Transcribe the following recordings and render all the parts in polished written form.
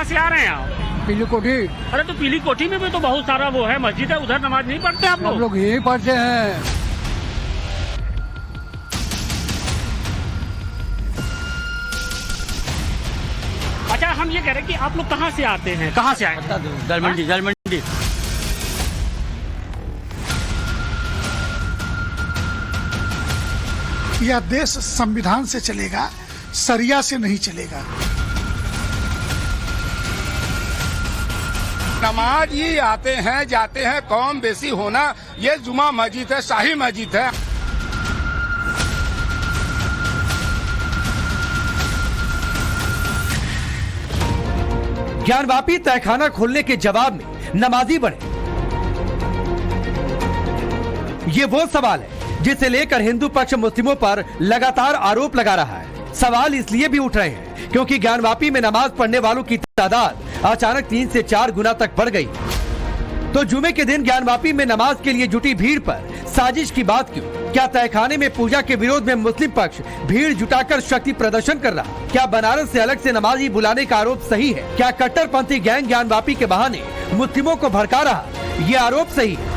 कहाँ से आ रहे हैं आप? पीली कोठी। अरे तो पीली कोठी में भी तो बहुत सारा वो है, मस्जिद है, उधर नमाज नहीं पढ़ते आप हम लोग यहीं पढ़ते हैं। अच्छा, हम ये कह रहे हैं कि आप लोग कहाँ से आते हैं, कहाँ से आए? जलमंडी। जलमंडी। यह देश संविधान से चलेगा, शरिया से नहीं चलेगा। नमाज ही आते हैं जाते हैं, कौम बेसी होना, ये जुमा मस्जिद है, शाही मस्जिद है। ज्ञानवापी तहखाना खोलने के जवाब में नमाजी बने, ये वो सवाल है जिसे लेकर हिंदू पक्ष मुस्लिमों पर लगातार आरोप लगा रहा है। सवाल इसलिए भी उठ रहे हैं क्योंकि ज्ञानवापी में नमाज पढ़ने वालों की तादाद अचानक 3 से 4 गुना तक बढ़ गई। तो जुमे के दिन ज्ञानवापी में नमाज के लिए जुटी भीड़ पर साजिश की बात क्यों? क्या तहखाने में पूजा के विरोध में मुस्लिम पक्ष भीड़ जुटाकर शक्ति प्रदर्शन कर रहा? क्या बनारस से अलग से नमाजी बुलाने का आरोप सही है? क्या कट्टरपंथी गैंग ज्ञानवापी के बहाने मुस्लिमों को भड़का रहा? ये आरोप सही है?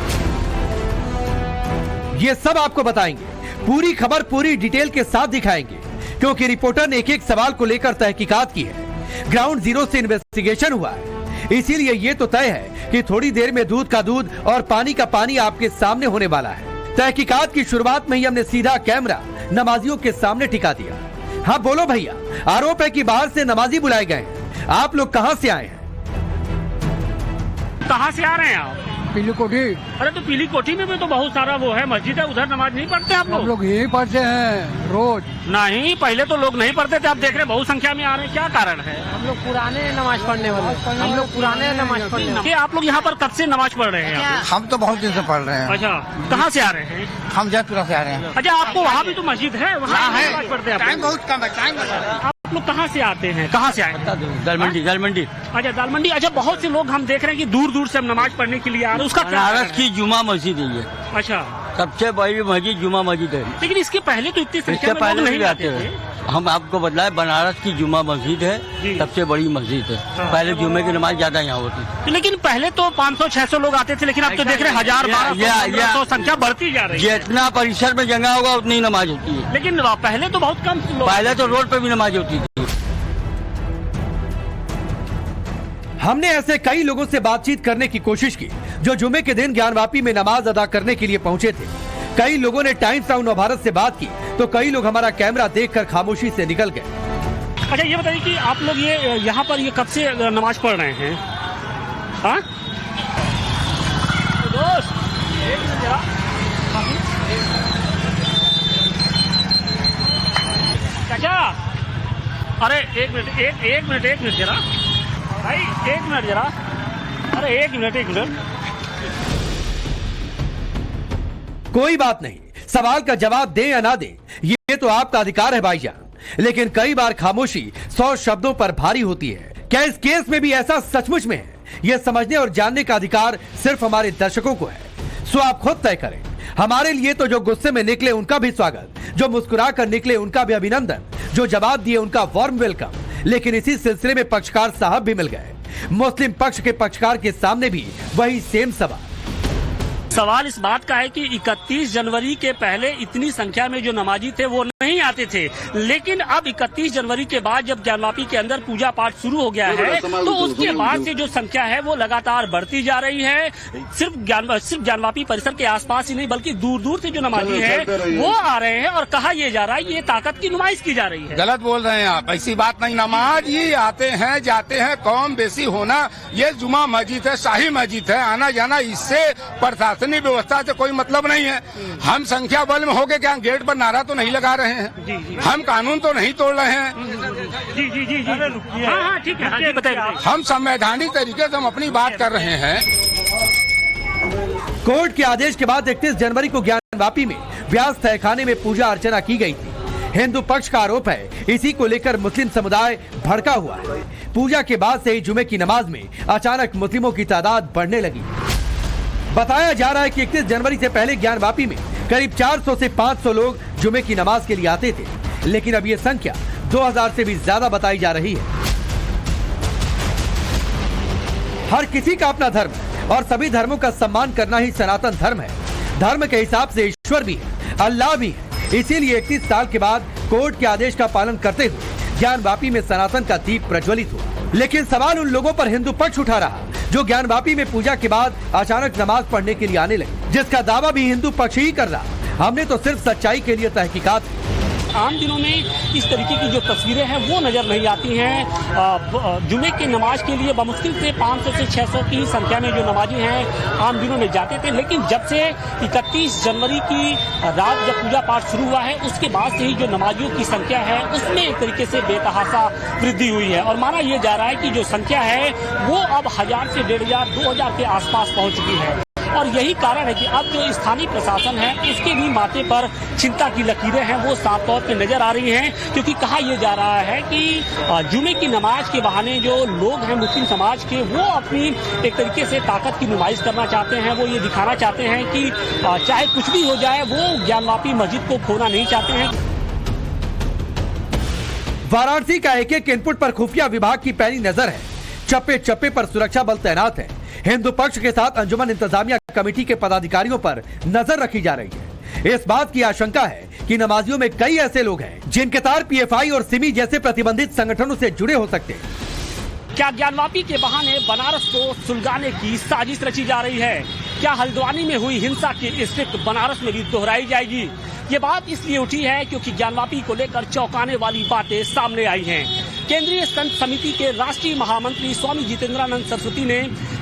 ये सब आपको बताएंगे, पूरी खबर पूरी डिटेल के साथ दिखाएंगे, क्योंकि रिपोर्टर ने एक एक सवाल को लेकर तहकीकात की है। ग्राउंड जीरो से इन्वेस्टिगेशन हुआ है, इसीलिए ये तो तय है कि थोड़ी देर में दूध का दूध और पानी का पानी आपके सामने होने वाला है। तहकीकात की शुरुआत में ही हमने सीधा कैमरा नमाजियों के सामने टिका दिया। हाँ बोलो भैया, आरोप है कि बाहर से नमाजी बुलाए गए हैं, आप लोग कहाँ से आए हैं? कहाँ से आ रहे हैं आप? पीली कोठी। अरे तो पीली कोठी में भी तो बहुत सारा वो है, मस्जिद है, उधर नमाज नहीं पढ़ते आप हम लोग? लोग यहीं पढ़ते हैं रोज। नहीं, पहले तो लोग नहीं पढ़ते थे, आप देख रहे बहुत संख्या में आ रहे हैं, क्या कारण है? हम लोग पुराने नमाज पढ़ने वाले, हम लोग पुराने नमाज पढ़ने वाले। कि आप लोग यहाँ पर कब से नमाज पढ़ रहे हैं यहाँ हम तो बहुत दिन से पढ़ रहे हैं। पे? अच्छा, कहाँ से आ रहे हैं? हम जयपुरा से आ रहे हैं। अच्छा, आपको वहाँ भी तो मस्जिद है, वहाँ है। नमाज पढ़ते हैं आप टाइम लोग? बहुत कम है, टाइम बहुत। आप लोग कहाँ से आते हैं, कहाँ से आए हैं? जलमंडी। जलमंडी। अच्छा, दालमंडी। अच्छा, बहुत से लोग हम देख रहे हैं कि दूर दूर से हम नमाज पढ़ने के लिए आ रहे हैं, उसका क्या बनारस कारण है? की जुमा मस्जिद है ये, अच्छा, सबसे बड़ी मस्जिद जुमा मस्जिद है। लेकिन इसके पहले तो इतनी संख्या इससे में पहले लोग नहीं नहीं आते आते थे। हैं। हम आपको बताए, बनारस की जुमा मस्जिद जी। है, सबसे बड़ी मस्जिद है। हाँ। पहले जुमे की नमाज ज्यादा यहाँ होती थी। लेकिन पहले तो 500-600 लोग आते थे, लेकिन अब तो देख रहे हैं 1000-1200 संख्या बढ़ती जा रही है। जितना परिसर में जगह होगा उतनी नमाज होती है। लेकिन पहले तो बहुत कम लोग। पहले तो रोड पे भी नमाज होती थी। हमने ऐसे कई लोगों से बातचीत करने की कोशिश की जो जुमे के दिन ज्ञानवापी में नमाज अदा करने के लिए पहुंचे थे। कई लोगों ने टाइम्स ऑफ नवभारत से बात की, तो कई लोग हमारा कैमरा देखकर खामोशी से निकल गए। अच्छा, ये बताइए कि आप लोग ये यहाँ पर ये कब से नमाज पढ़ रहे हैं? हाँ दोस्त, एक मिनट जरा। चाचा, अरे एक मिनट जरा भाई, एक मिनट जरा। अरे एक मिनट। कोई बात नहीं, सवाल का जवाब दे या ना दे, ये तो आपका अधिकार है भाईजान। लेकिन कई बार खामोशी 100 शब्दों पर भारी होती है। क्या इस केस में भी ऐसा सचमुच में है? यह समझने और जानने का अधिकार सिर्फ हमारे दर्शकों को है। सो आप खुद तय करें। हमारे लिए तो जो गुस्से में निकले उनका भी स्वागत, जो मुस्कुरा कर निकले उनका भी अभिनंदन, जो जवाब दिए उनका वार्म वेलकम। लेकिन इसी सिलसिले में पक्षकार साहब भी मिल गए। मुस्लिम पक्ष के पक्षकार के सामने भी वही सेम सवाल इस बात का है कि 31 जनवरी के पहले इतनी संख्या में जो नमाजी थे वो नहीं आते थे, लेकिन अब 31 जनवरी के बाद जब ज्ञानवापी के अंदर पूजा पाठ शुरू हो गया है, तो उसके बाद से जो संख्या है वो लगातार बढ़ती जा रही है। सिर्फ ज्ञानवापी परिसर के आसपास ही नहीं, बल्कि दूर दूर से जो नमाजी है वो आ रहे हैं और कहा यह जा रहा है ये ताकत की नुमाइश की जा रही है। गलत बोल रहे हैं आप, ऐसी बात नहीं। नमाज ही आते हैं जाते हैं, कौम बेसी होना, ये जुमा मस्जिद है, शाही मस्जिद है। आना जाना इससे प्रशासनिक व्यवस्था से कोई मतलब नहीं है। हम संख्या बल में होके क्या गेट पर नारा तो नहीं लगा रहे हैं, हम कानून तो नहीं तोड़ रहे हैं। जी। हाँ, ठीक है, बताइए। हम संवैधानिक तरीके से हम अपनी बात कर रहे हैं। कोर्ट के आदेश के बाद 31 जनवरी को ज्ञानवापी में व्यास तहखाने में पूजा अर्चना की गई थी। हिंदू पक्ष का आरोप है इसी को लेकर मुस्लिम समुदाय भड़का हुआ है। पूजा के बाद से ही जुमे की नमाज में अचानक मुस्लिमों की तादाद बढ़ने लगी। बताया जा रहा है कि 31 जनवरी से पहले ज्ञानवापी में करीब 400 से 500 लोग जुमे की नमाज के लिए आते थे, लेकिन अब ये संख्या 2000 से भी ज्यादा बताई जा रही है। हर किसी का अपना धर्म है और सभी धर्मों का सम्मान करना ही सनातन धर्म है। धर्म के हिसाब से ईश्वर भी है, अल्लाह भी है। इसीलिए 31 साल के बाद कोर्ट के आदेश का पालन करते हुए ज्ञानवापी में सनातन का दीप प्रज्वलित हुआ। लेकिन सवाल उन लोगों पर हिंदू पक्ष उठा रहा जो ज्ञानवापी में पूजा के बाद अचानक नमाज पढ़ने के लिए आने लगे, जिसका दावा भी हिंदू पक्ष ही कर रहा। हमने तो सिर्फ सच्चाई के लिए तहकीकात। आम दिनों में इस तरीके की जो तस्वीरें हैं वो नजर नहीं आती हैं। जुमे की नमाज के लिए बमुश्किल से 500 से 600 की संख्या में जो नमाजी हैं आम दिनों में जाते थे, लेकिन जब से 31 जनवरी की रात जब पूजा पाठ शुरू हुआ है उसके बाद से ही जो नमाजियों की संख्या है उसमें एक तरीके से बेतहासा वृद्धि हुई है और माना यह जा रहा है कि जो संख्या है वो अब 1000 से 1500 2000 के आसपास पहुंच चुकी है। और यही कारण है कि अब जो स्थानीय प्रशासन है उसके भी माथे पर चिंता की लकीरें हैं वो साफ तौर पे नजर आ रही हैं, क्योंकि कहा यह जा रहा है कि जुमे की नमाज के बहाने जो लोग हैं मुस्लिम समाज के वो अपनी एक तरीके से ताकत की नुमाइश करना चाहते हैं। वो ये दिखाना चाहते हैं कि चाहे कुछ भी हो जाए वो ज्ञानवापी मस्जिद को खोना नहीं चाहते हैं। वाराणसी का एक एक इनपुट पर खुफिया विभाग की पैनी नजर है। चप्पे चप्पे पर सुरक्षा बल तैनात है। हिंदू पक्ष के साथ अंजुमन इंतजामिया कमेटी के पदाधिकारियों पर नजर रखी जा रही है। इस बात की आशंका है कि नमाजियों में कई ऐसे लोग हैं जिनके तार पीएफआई और सिमी जैसे प्रतिबंधित संगठनों से जुड़े हो सकते हैं। क्या ज्ञानवापी के बहाने बनारस को सुलगाने की साजिश रची जा रही है? क्या हल्द्वानी में हुई हिंसा की स्क्रिप्ट बनारस में भी दोहराई जाएगी? ये बात इसलिए उठी है क्योंकि ज्ञानवापी को लेकर चौंकाने वाली बातें सामने आई हैं। केंद्रीय संत समिति के राष्ट्रीय महामंत्री स्वामी जितेंद्रानंद सरस्वती ने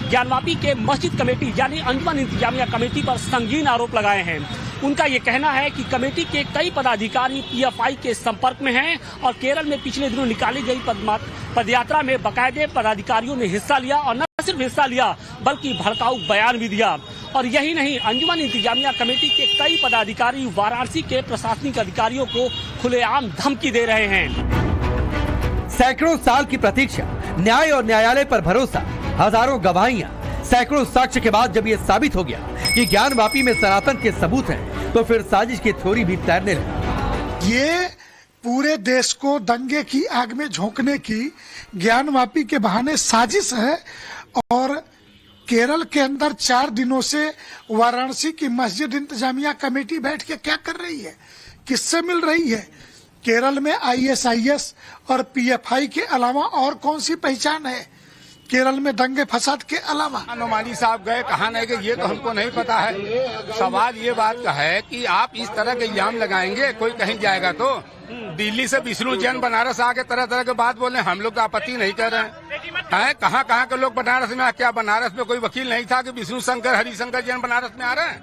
ज्ञानवापी के मस्जिद कमेटी यानी अंजुमन इंतजामिया कमेटी पर संगीन आरोप लगाए हैं। उनका ये कहना है कि कमेटी के कई पदाधिकारी पीएफआई के संपर्क में हैं और केरल में पिछले दिनों निकाली गई पदयात्रा में बाकायदे पदाधिकारियों ने हिस्सा लिया और न सिर्फ हिस्सा लिया बल्कि भड़काऊ बयान भी दिया। और यही नहीं, अंजुमन इंतजामिया कमेटी के कई पदाधिकारी वाराणसी के प्रशासनिक अधिकारियों को खुलेआम धमकी दे रहे हैं। सैकड़ों साल की प्रतीक्षा, न्याय और न्यायालय पर भरोसा, हजारों गवाहियां, सैकड़ों साक्ष्य के बाद जब ये साबित हो गया कि ज्ञानवापी में सनातन के सबूत हैं, तो फिर साजिश की थ्योरी भी तैरने लगी। ये पूरे देश को दंगे की आग में झोंकने की ज्ञानवापी के बहाने साजिश है। और केरल के अंदर 4 दिनों से वाराणसी की मस्जिद इंतजामिया कमेटी बैठ के क्या कर रही है, किससे मिल रही है? केरल में आईएसआईएस और पीएफआई के अलावा और कौन सी पहचान है केरल में दंगे फसाद के अलावा? नोमानी साहब गए कहाँ नहीं गए ये तो हमको नहीं पता है। सवाल ये बात का है कि आप इस तरह के इल्जाम लगाएंगे, कोई कहीं जाएगा तो दिल्ली से विष्णु जैन बनारस आके तरह तरह के बात बोले, हम लोग तो आपत्ति नहीं कर रहे हैं। कहाँ कहाँ के लोग बनारस में, क्या बनारस में कोई वकील नहीं था कि विष्णु शंकर हरिशंकर जैन बनारस में आ रहे हैं?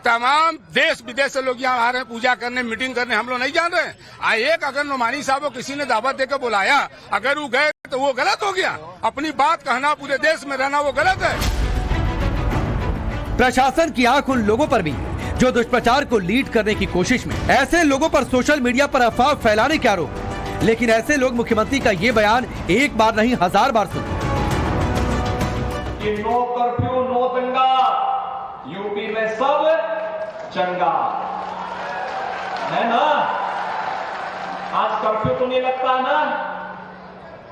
तमाम देश विदेश से लोग यहाँ आ रहे हैं पूजा करने, मीटिंग करने, हम लोग नहीं जान रहे। एक अगर नोमानी साहब को किसी ने दावत देकर बुलाया, अगर वो गए तो वो गलत हो गया। अपनी बात कहना, पूरे देश में रहना वो गलत है। प्रशासन की आंख उन लोगों पर भी है जो दुष्प्रचार को लीड करने की कोशिश में। ऐसे लोगों पर सोशल मीडिया पर अफवाह फैलाने के आरोप है। लेकिन ऐसे लोग मुख्यमंत्री का ये बयान एक बार नहीं 1000 बार सुने। नो कर्फ्यू नो दंगा, यूपी में सब चंगा है ना। आज कर्फ्यू तो नहीं लगता ना,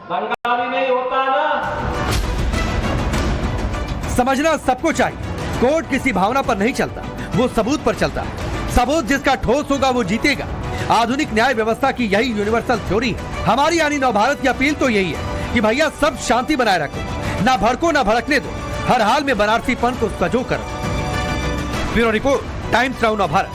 दंगा भी नहीं होता ना। समझना सबको चाहिए, कोर्ट किसी भावना पर नहीं चलता, वो सबूत पर चलता है। सबूत जिसका ठोस होगा वो जीतेगा। आधुनिक न्याय व्यवस्था की यही यूनिवर्सल थ्योरी है। हमारी यानी नवभारत की अपील तो यही है कि भैया सब शांति बनाए रखो, ना भड़को ना भड़कने दो, हर हाल में बनारसीपन को सजो करो। Bureau report, times now Navbharat.